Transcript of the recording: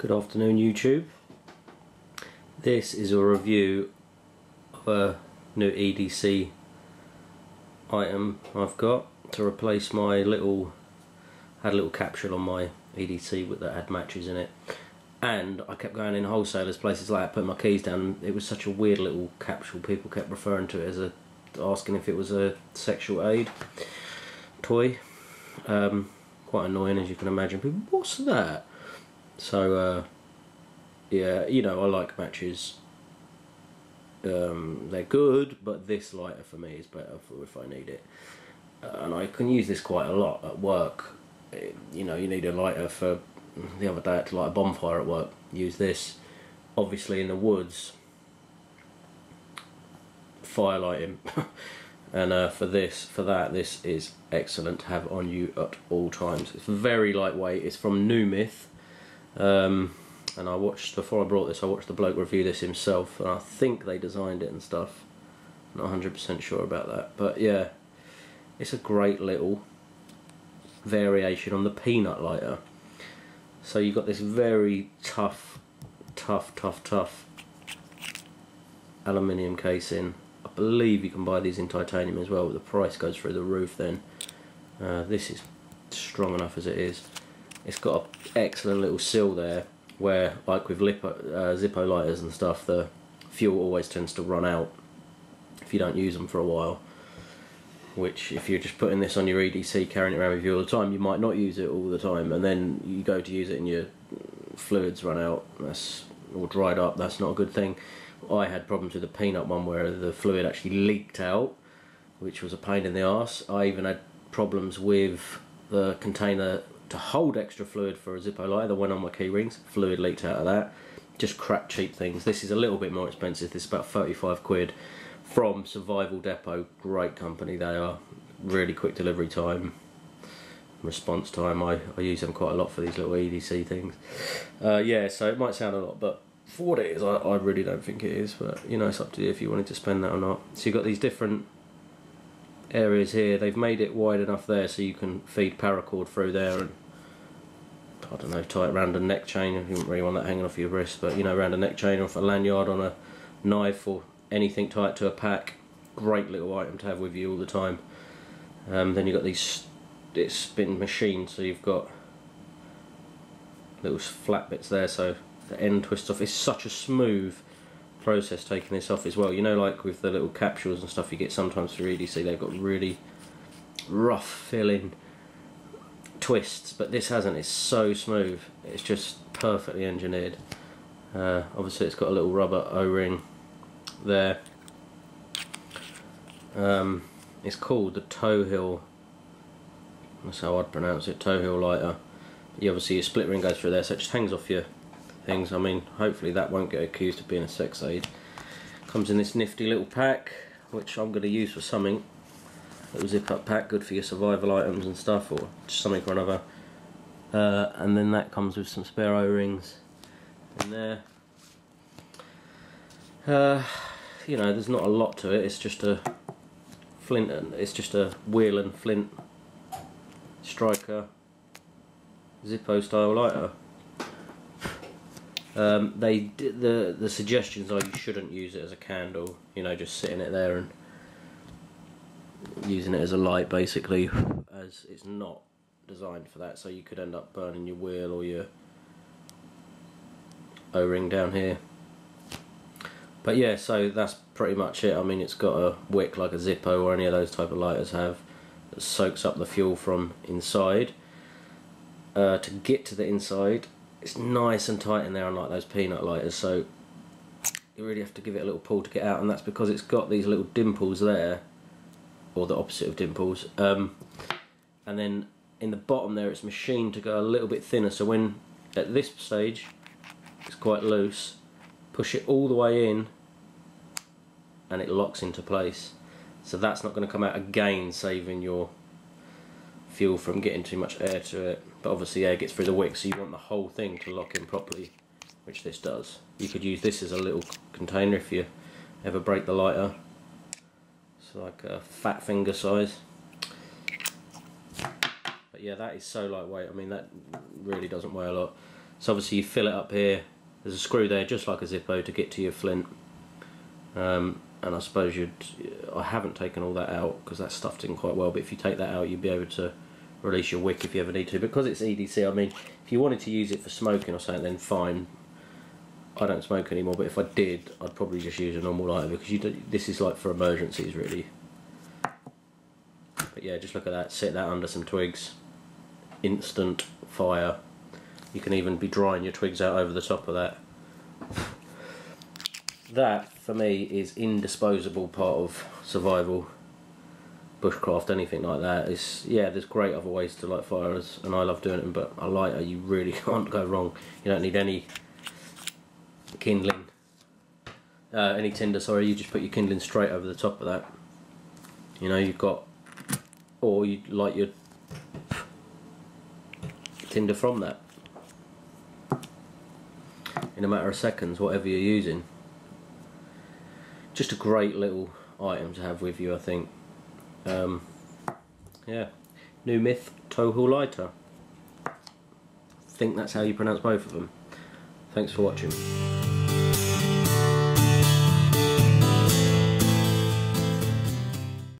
Good afternoon, YouTube. This is a review of a new EDC item I've got to replace my had a little capsule on my EDC that had matches in it, and I kept going in wholesalers, places like that, putting my keys down. It was such a weird little capsule. People kept referring to it as asking if it was a sexual aid toy. Quite annoying, as you can imagine. People, what's that? So yeah, you know, I like matches. They're good, but this lighter for me is better for if I need it, and I can use this quite a lot at work. You know, you need a lighter for the other day. I had to light a bonfire at work. Use this, obviously in the woods, fire lighting. And for that, this is excellent to have on you at all times. It's very lightweight. It's from Numyth. And I watched, before I brought this, I watched the bloke review this himself, and I think they designed it and stuff. Not 100% sure about that, but yeah, it's a great little variation on the peanut lighter. So you've got this very tough aluminium casing. I believe you can buy these in titanium as well, but the price goes through the roof then. This is strong enough as it is. It's got an excellent little seal there, where, like with Zippo lighters and stuff, the fuel always tends to run out if you don't use them for a while. Which, if you're just putting this on your EDC, carrying it around with you all the time, you might not use it all the time, and then you go to use it and your fluids run out, or dried up. That's not a good thing. I had problems with the peanut one where the fluid actually leaked out, which was a pain in the arse. I even had problems with the container to hold extra fluid for a Zippo lighter that went on my key rings. Fluid leaked out of that. Just crap cheap things. This is a little bit more expensive. This is about 35 quid from Survival Depot. Great company they are. Really quick delivery time, response time. I use them quite a lot for these little EDC things. Yeah, so it might sound a lot, but for what it is, I really don't think it is. But you know, it's up to you if you wanted to spend that or not. So you've got these different areas here. They've made it wide enough there so you can feed paracord through there, and I don't know, tie it around a neck chain. You wouldn't really want that hanging off your wrist, but you know, around a neck chain or off a lanyard on a knife or anything, tie it to a pack. Great little item to have with you all the time. Then you've got these spin machines, so you've got little flat bits there, so the end twists off. It's such a smooth process taking this off as well. You know, like with the little capsules and stuff you get sometimes through EDC, they've got really rough filling twists, but this hasn't. It's so smooth. It's just perfectly engineered. Obviously it's got a little rubber O-ring there. It's called the Tohil. That's how I'd pronounce it, Tohil lighter. Obviously your split ring goes through there, so it just hangs off your things. I mean, hopefully that won't get accused of being a sex aid. Comes in this nifty little pack, which I'm going to use for something. Little zip up pack, good for your survival items and stuff, or just something or another. And then that comes with some spare O-rings in there. You know, there's not a lot to it. It's just a flint, it's just a wheel and flint striker Zippo style lighter. The suggestions are you shouldn't use it as a candle. You know, just sitting it there and using it as a light, basically, as it's not designed for that. So you could end up burning your wheel or your O-ring down here. But yeah, so that's pretty much it. I mean, it's got a wick like a Zippo or any of those type of lighters have, that soaks up the fuel from inside. To get to the inside, it's nice and tight in there, unlike those peanut lighters, so you really have to give it a little pull to get out, and that's because it's got these little dimples there, or the opposite of dimples, and then in the bottom there it's machined to go a little bit thinner, so when at this stage it's quite loose, push it all the way in and it locks into place. So that's not going to come out again, saving your fuel from getting too much air to it. But obviously air gets through the wick, so you want the whole thing to lock in properly, which this does. You could use this as a little container if you ever break the lighter. It's like a fat finger size. But yeah, that is so lightweight. I mean, that really doesn't weigh a lot. So obviously you fill it up here. There's a screw there, just like a Zippo, to get to your flint. And I suppose I haven't taken all that out because that's stuffed in quite well, but if you take that out you'd be able to release your wick if you ever need to. Because it's EDC, I mean, if you wanted to use it for smoking or something, then fine. I don't smoke anymore, but if I did, I'd probably just use a normal lighter, because this is like for emergencies really. But yeah, just look at that, set that under some twigs, instant fire. You can even be drying your twigs out over the top of that. That, for me, is indisposable part of survival, bushcraft, anything like that. Yeah, there's great other ways to light fires, and I love doing them, but a lighter, you really can't go wrong. You don't need any kindling, any tinder, sorry, you just put your kindling straight over the top of that. You know, you've got, or you light your tinder from that in a matter of seconds, whatever you're using. Just a great little item to have with you, I think. Yeah, Numyth Tohil lighter. I think that's how you pronounce both of them. Thanks for watching.